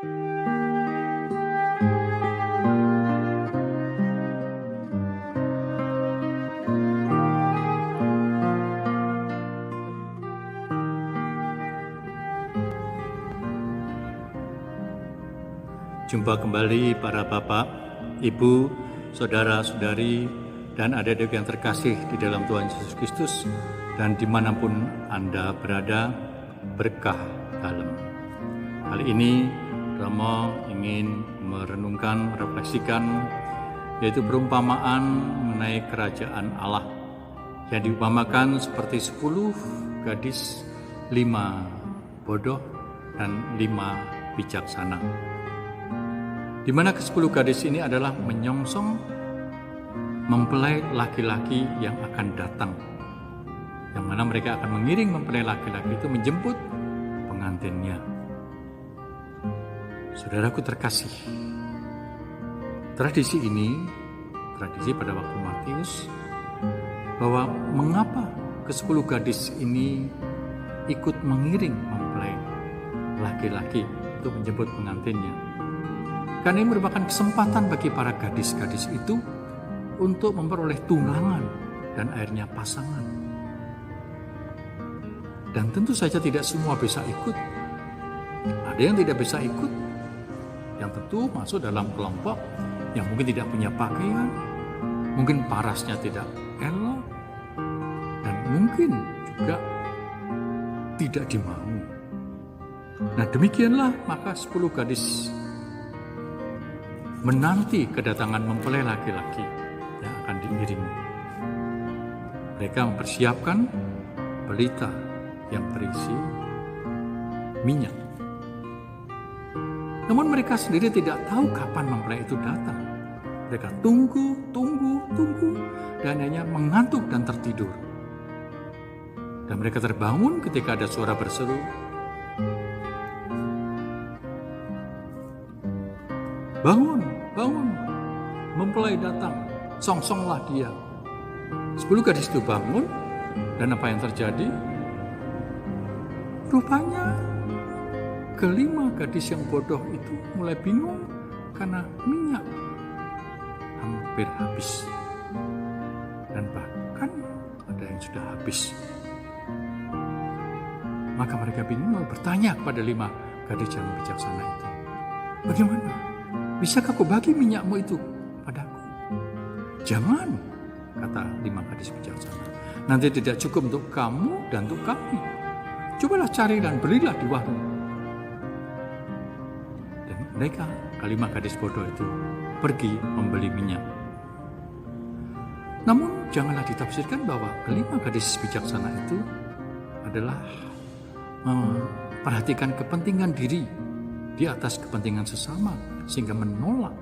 Jumpa kembali para bapak, ibu, saudara-saudari, dan adik-adik yang terkasih di dalam Tuhan Yesus Kristus, dan dimanapun Anda berada, berkah dalam. Kali ini Romo ingin merenungkan, merefleksikan, yaitu perumpamaan mengenai kerajaan Allah, yang diumpamakan seperti 10 gadis, 5 bodoh, dan 5 bijaksana. Di mana ke-10 gadis ini adalah menyongsong mempelai laki-laki yang akan datang, yang mana mereka akan mengiring mempelai laki-laki itu menjemput pengantinnya. Saudaraku terkasih, tradisi pada waktu Matius, bahwa mengapa ke-10 gadis ini ikut mengiring mempelai laki-laki untuk menjemput pengantinnya. Karena ini merupakan kesempatan bagi para gadis-gadis itu untuk memperoleh tunangan dan akhirnya pasangan. Dan tentu saja tidak semua bisa ikut. Ada yang tidak bisa ikut, yang tentu masuk dalam kelompok yang mungkin tidak punya pakaian, mungkin parasnya tidak elok, dan mungkin juga tidak dimau. Nah demikianlah maka 10 gadis menanti kedatangan mempelai laki-laki yang akan diiring. Mereka mempersiapkan pelita yang berisi minyak. Namun mereka sendiri tidak tahu kapan mempelai itu datang. Mereka tunggu, dan hanya mengantuk dan tertidur. Dan mereka terbangun ketika ada suara berseru, "Bangun, bangun, mempelai datang, songsonglah dia." 10 gadis itu bangun, dan apa yang terjadi? Rupanya ke-5 gadis yang bodoh itu mulai bingung karena minyak hampir habis. Dan bahkan ada yang sudah habis. Maka mereka bingung lalu bertanya kepada 5 gadis yang bijaksana itu, "Bagaimana? Bisakah kau bagi minyakmu itu padaku?" "Jangan," kata 5 gadis bijaksana. "Nanti tidak cukup untuk kamu dan untuk kami. Cobalah cari dan belilah di warung." Dan mereka, ke-5 gadis bodoh itu, pergi membeli minyak. Namun janganlah ditafsirkan bahwa ke-5 gadis bijaksana itu adalah memperhatikan kepentingan diri di atas kepentingan sesama, sehingga menolak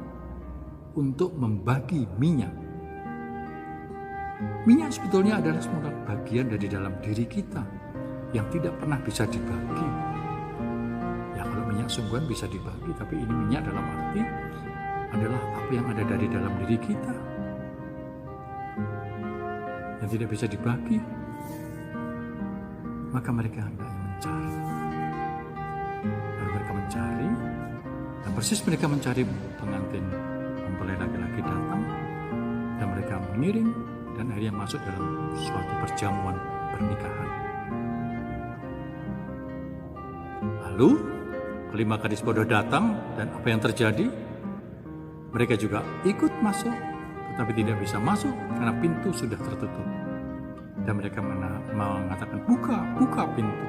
untuk membagi minyak. Minyak sebetulnya adalah semua bagian dari dalam diri kita yang tidak pernah bisa dibagi. Ya kalau minyak sungguhan bisa dibagi, tapi ini minyak dalam arti adalah apa yang ada dari dalam diri kita yang tidak bisa dibagi. Maka mereka hendaknya mencari. Lalu mereka mencari, dan persis mereka mencari pengantin mempelai laki-laki datang, dan mereka mengiring dan akhirnya masuk dalam suatu perjamuan pernikahan. Lalu ke-5 gadis bodoh datang, dan apa yang terjadi? Mereka juga ikut masuk, tetapi tidak bisa masuk karena pintu sudah tertutup. Dan mereka mengatakan, buka pintu.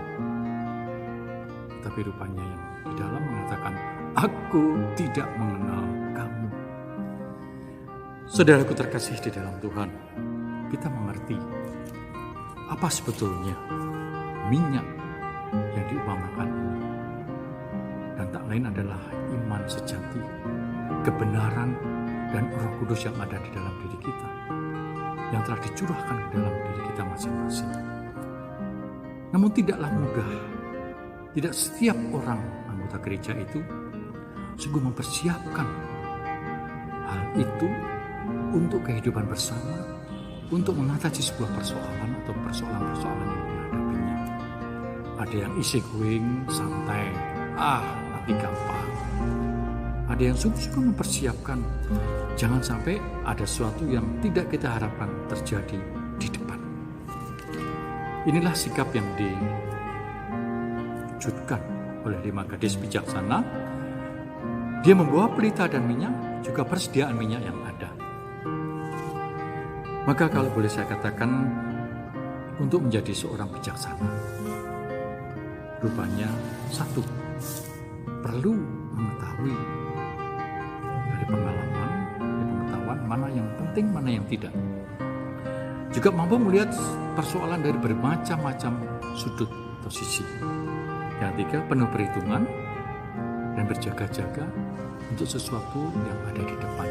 Tapi rupanya yang di dalam mengatakan, "Aku tidak mengenal kamu." Saudaraku terkasih di dalam Tuhan, kita mengerti apa sebetulnya minyak yang diumpamakan ini. Dan tak lain adalah iman sejati, kebenaran, dan Roh Kudus yang ada di dalam diri kita, yang telah dicurahkan ke dalam diri kita masing-masing. Namun tidaklah mudah. Tidak setiap orang anggota gereja itu sungguh mempersiapkan hal itu untuk kehidupan bersama, untuk mengatasi sebuah persoalan atau persoalan-persoalan yang dihadapinya. Ada yang easy going, santai, nanti gampang. ada yang sungguh-sungguh mempersiapkan. Jangan sampai ada sesuatu yang tidak kita harapkan terjadi di depan. Inilah sikap yang diwujudkan oleh 5 gadis bijaksana. Dia membawa pelita dan minyak, juga persediaan minyak yang ada. Maka kalau boleh saya katakan, untuk menjadi seorang bijaksana, rupanya satu, perlu mengetahui dari pengalaman, dari pengetahuan mana yang penting, mana yang tidak. Juga mampu melihat persoalan dari bermacam-macam sudut atau sisi. Yang ketiga, penuh perhitungan dan berjaga-jaga untuk sesuatu yang ada di depan.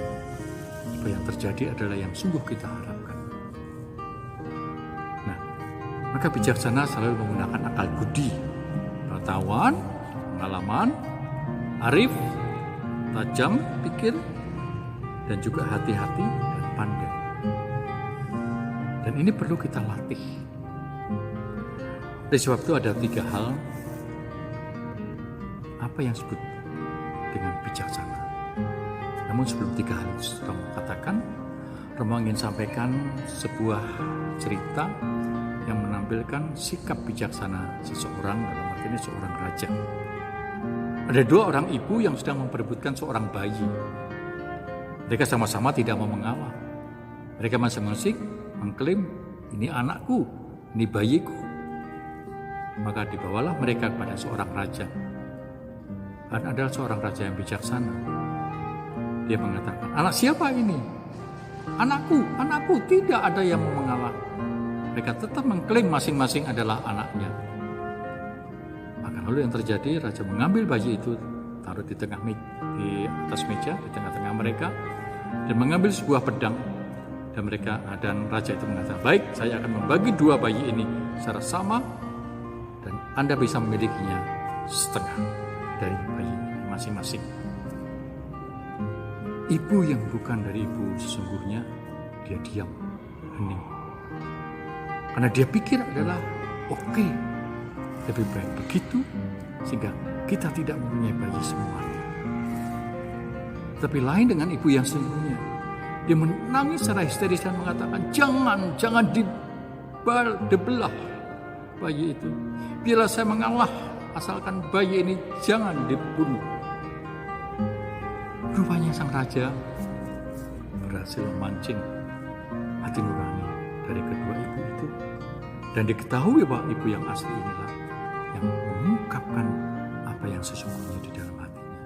Supaya yang terjadi adalah yang sungguh kita harapkan. Nah, maka bijaksana selalu menggunakan akal budi, pengetahuan, pengalaman, arif, tajam pikir, dan juga hati-hati dan pandai. Dan ini perlu kita latih. Oleh sebab itu ada 3 hal apa yang disebut dengan bijaksana. Namun sebelum 3 hal itu Romo katakan, Romo ingin sampaikan sebuah cerita yang menampilkan sikap bijaksana seseorang, dalam arti ini seorang raja. Ada 2 orang ibu yang sedang memperebutkan seorang bayi. Mereka sama-sama tidak mau mengalah. Mereka masing-masing mengklaim, ini anakku, ini bayiku. Maka dibawalah mereka kepada seorang raja. Dan adalah seorang raja yang bijaksana. Dia mengatakan, anak siapa ini? Anakku, anakku. Tidak ada yang mau mengalah. Mereka tetap mengklaim masing-masing adalah anaknya. Maka lalu yang terjadi, raja mengambil bayi itu, taruh di atas meja, di tengah-tengah mereka, dan mengambil sebuah pedang. Dan raja itu mengatakan, baik, saya akan membagi 2 bayi ini secara sama, dan Anda bisa memilikinya setengah dari bayi masing-masing. Ibu yang bukan dari ibu sesungguhnya, dia diam, hening. Karena dia pikir adalah oke, lebih baik begitu, sehingga kita tidak mempunyai bayi semuanya. Tapi lain dengan ibu yang sesungguhnya. Dia menangis secara histeris dan mengatakan, jangan dibelah bayi itu. Biarlah saya mengalah, asalkan bayi ini jangan dibunuh. Rupanya sang raja berhasil memancing hati nurani dari kedua ibu itu. Dan diketahui bahwa ibu yang asli inilah yang mengungkapkan apa yang sesungguhnya di dalam hatinya.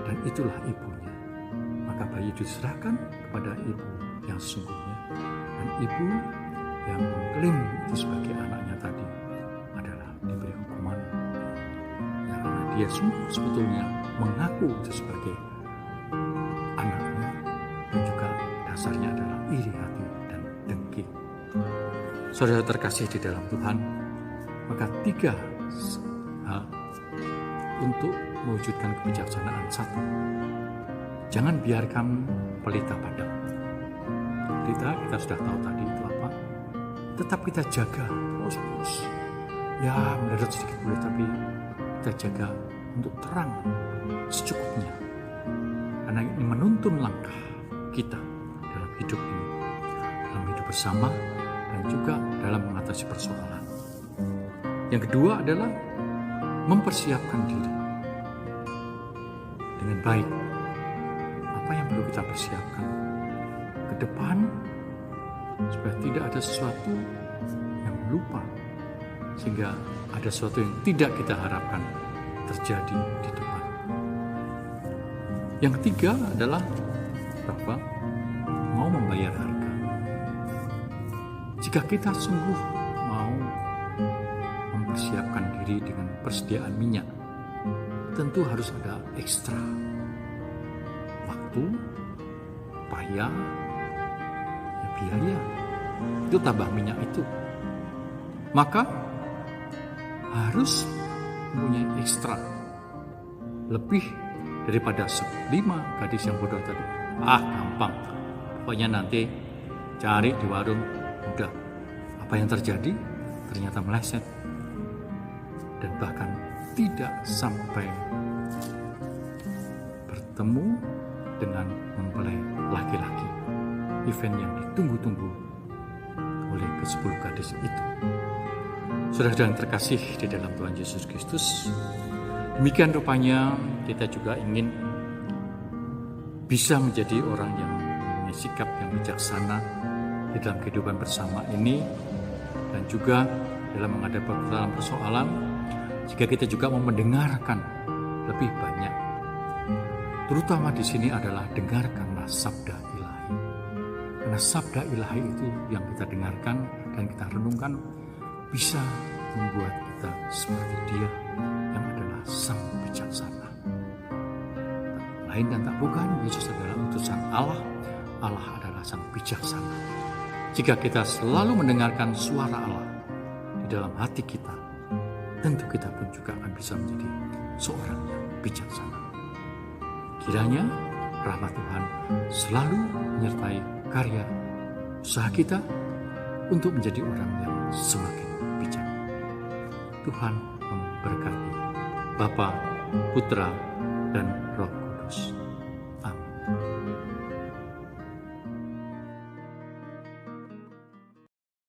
Dan itulah ibunya. Maka bayi diserahkan kepada ibu yang sesungguhnya. Dan ibu yang mengklaim itu sebagai anaknya tadi adalah diberi hukuman. Ya, karena dia sungguh sebetulnya mengaku itu sebagai anaknya. Dan juga dasarnya adalah iri hati dan dengki. Saudara terkasih di dalam Tuhan, maka 3 hal untuk mewujudkan kebijaksanaan. 1, jangan biarkan pelita padam. Pelita kita sudah tahu tadi itu apa. Tetap kita jaga terus. Ya mendarat sedikit boleh, tapi kita jaga untuk terang secukupnya. Karena ini menuntun langkah kita dalam hidup ini, dalam hidup bersama, dan juga dalam mengatasi persoalan. Yang kedua adalah mempersiapkan diri dengan baik. Apa yang perlu kita persiapkan ke depan supaya tidak ada sesuatu yang lupa, sehingga ada sesuatu yang tidak kita harapkan terjadi di depan. Yang ketiga adalah bahwa mau membayar harga. Jika kita sungguh mau mempersiapkan diri dengan persediaan minyak, tentu harus ada ekstra waktu, upaya, ya biaya. Itu tambah minyak itu. Maka harus mempunyai ekstra lebih daripada 5 gadis yang bodoh tadi. Gampang. Pokoknya nanti cari di warung, udah. Apa yang terjadi? Ternyata meleset. Dan bahkan tidak sampai bertemu dengan mempelai laki-laki, event yang ditunggu-tunggu oleh ke-10 gadis itu. Saudara yang terkasih di dalam Tuhan Yesus Kristus, demikian rupanya kita juga ingin bisa menjadi orang yang mempunyai sikap yang bijaksana di dalam kehidupan bersama ini, dan juga dalam menghadapi persoalan, jika kita juga mau mendengarkan lebih banyak. Terutama di sini adalah dengarkanlah sabda ilahi. Karena sabda ilahi itu yang kita dengarkan dan kita renungkan bisa membuat kita seperti Dia yang adalah Sang Bijaksana. Lain dan tak bukan, Yesus adalah utusan Allah. Allah adalah Sang Bijaksana. Jika kita selalu mendengarkan suara Allah di dalam hati kita, tentu kita pun juga akan bisa menjadi seorang yang bijaksana. Kiranya rahmat Tuhan selalu menyertai karya usaha kita untuk menjadi orang yang semakin bijak. Tuhan memberkati Bapa, Putra, dan Roh Kudus.